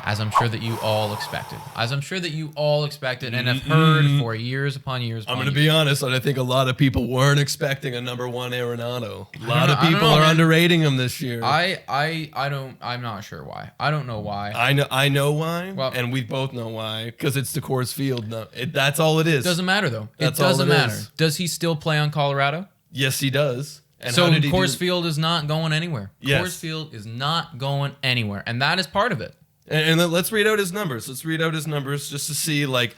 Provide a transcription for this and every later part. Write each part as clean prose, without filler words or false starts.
as I'm sure that you all expected. And have heard for years upon years. I'm going to be honest, and I think a lot of people weren't expecting a number one Arenado. A lot of people are underrating him this year. I'm not sure why. I don't know why. I know why, and we both know why, because it's the Coors Field. That's all it is. Doesn't matter though. It doesn't matter. Does he still play on Colorado? Yes, he does. And so Coors Field is not going anywhere. Yes. Coors Field is not going anywhere, and that is part of it. And then let's read out his numbers. Let's read out his numbers just to see, like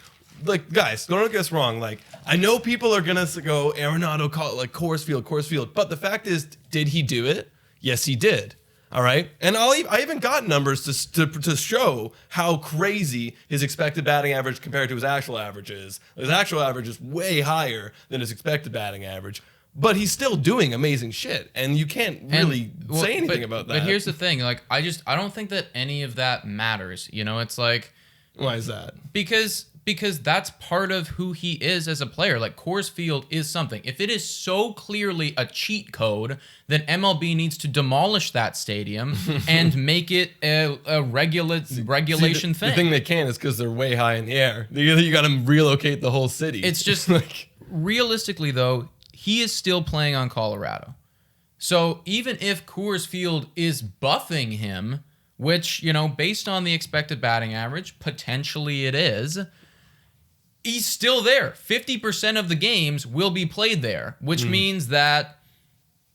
guys, don't get us wrong. Like, I know people are gonna go Arenado, like Coors Field, but the fact is, did he do it? Yes, he did. All right, and I even got numbers to show how crazy his expected batting average compared to his actual average is. His actual average is way higher than his expected batting average. But he's still doing amazing shit, and you can't really say anything about that. But here's the thing, like I don't think that any of that matters. You know, it's like, why is that? Because that's part of who he is as a player. Like Coors Field is something. If it is so clearly a cheat code, then MLB needs to demolish that stadium and make it a regulation thing. The thing they can't is because they're way high in the air. You got to relocate the whole city. It's just like, realistically though, he is still playing on Colorado. So even if Coors Field is buffing him, which, you know, based on the expected batting average, potentially it is, he's still there. 50% of the games will be played there, which means that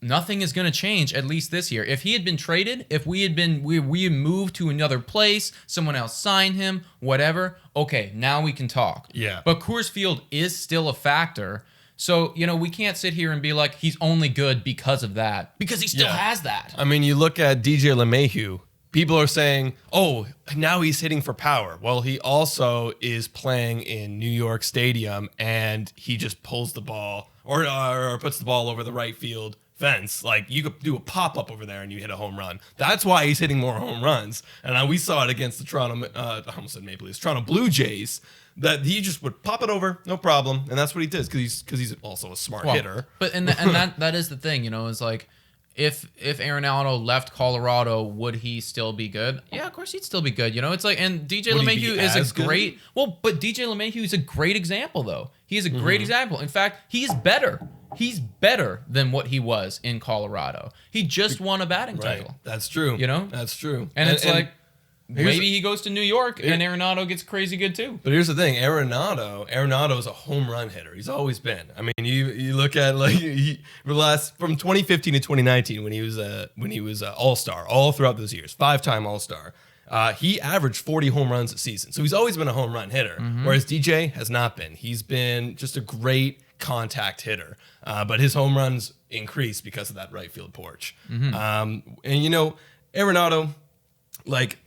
nothing is going to change, at least this year. If he had been traded, if we had moved to another place, someone else signed him, whatever, okay, now we can talk. Yeah. But Coors Field is still a factor. So, you know, we can't sit here and be like, he's only good because of that. Because he still has that. I mean, you look at DJ LeMahieu. People are saying, oh, now he's hitting for power. Well, he also is playing in New York Stadium, and he just pulls the ball or puts the ball over the right field fence. Like, you could do a pop-up over there and you hit a home run. That's why he's hitting more home runs. And we saw it against the Toronto, I almost said Maple Leafs, Toronto Blue Jays, that he just would pop it over, no problem, and that's what he does because he's also a smart hitter. But and that is the thing, you know, is like if Arenado left Colorado, would he still be good? Yeah, of course he'd still be good. You know, it's like, and DJ LeMahieu is a great but DJ LeMahieu is a great example though. He is a great example. In fact, he's better. He's better than what he was in Colorado. He just won a batting title. That's true. You know, that's true. And it's like, maybe he goes to New York and Arenado gets crazy good too. But here's the thing, Arenado is a home run hitter. He's always been. I mean, you look at like from 2015 to 2019 when he was All-Star all throughout those years, 5-time All-Star. He averaged 40 home runs a season. So he's always been a home run hitter, whereas DJ has not been. He's been just a great contact hitter. But his home runs increased because of that right field porch. And you know, Arenado, like,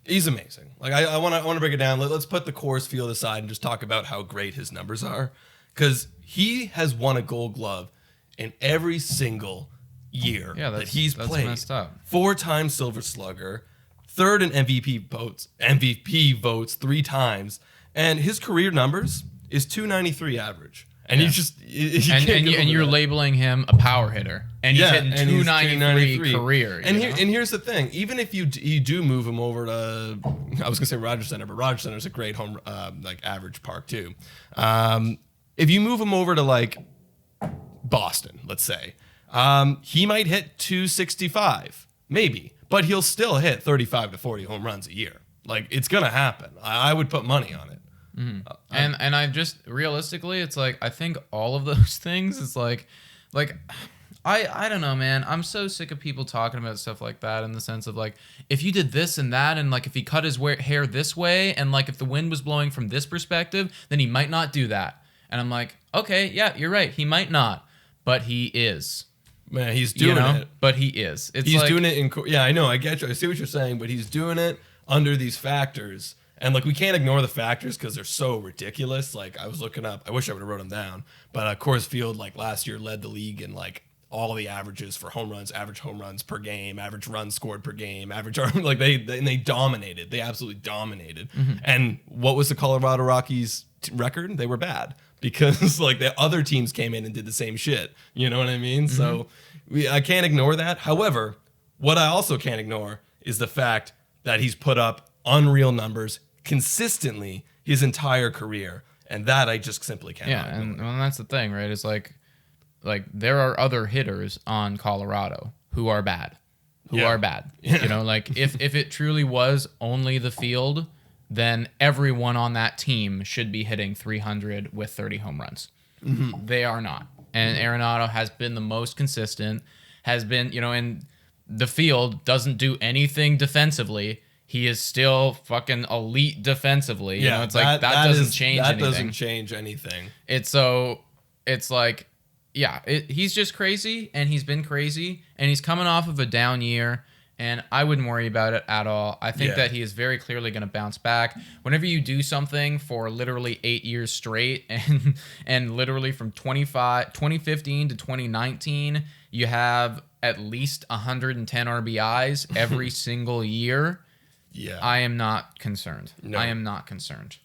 he's amazing. Like, I want to break it down. Let's put the Coors Field aside and just talk about how great his numbers are, because he has won a Gold Glove in every single year that he's played. Messed up. 4-time Silver Slugger, 3rd in MVP votes 3 times, and his career numbers is .293 average. And you're labeling him a power hitter, and he's hitting .293 career. And here's the thing: even if you do move him over to, I was gonna say Rogers Center, but Rogers Center is a great home like average park too. If you move him over to like Boston, let's say, he might hit .265, maybe, but he'll still hit 35 to 40 home runs a year. Like, it's gonna happen. I would put money on it. And I just realistically, it's like, I think all of those things, it's like I don't know, man. I'm so sick of people talking about stuff like that, in the sense of like, if you did this and that, and like if he cut his hair this way, and like if the wind was blowing from this perspective, then he might not do that. And I'm like, okay, yeah, you're right. He might not, but he is. Man, he's doing it. But he is. He's doing it yeah, I know. I get you. I see what you're saying, but he's doing it under these factors. And, like, we can't ignore the factors because they're so ridiculous. Like, I was looking up, I wish I would have wrote them down, but Coors Field, like, last year led the league in, like, all the averages for home runs, average home runs per game, average runs scored per game, like, they dominated. They absolutely dominated. And what was the Colorado Rockies record? They were bad because, like, the other teams came in and did the same shit. You know what I mean? So I can't ignore that. However, what I also can't ignore is the fact that he's put up unreal numbers consistently his entire career. And that I just simply can't. Yeah, and that's the thing, right? It's like there are other hitters on Colorado who are bad. You know, like if it truly was only the field, then everyone on that team should be hitting 300 with 30 home runs. Mm-hmm. They are not. And Arenado has been the most consistent, has been, you know, in the field, doesn't do anything defensively. He is still fucking elite defensively. You know, it's like that doesn't change anything. That doesn't change anything. It's like, yeah, he's just crazy, and he's been crazy, and he's coming off of a down year, and I wouldn't worry about it at all. I think that he is very clearly going to bounce back. Whenever you do something for literally 8 years straight, and literally from 2015 to 2019, you have at least 110 RBIs every single year. Yeah. I am not concerned. No. I am not concerned.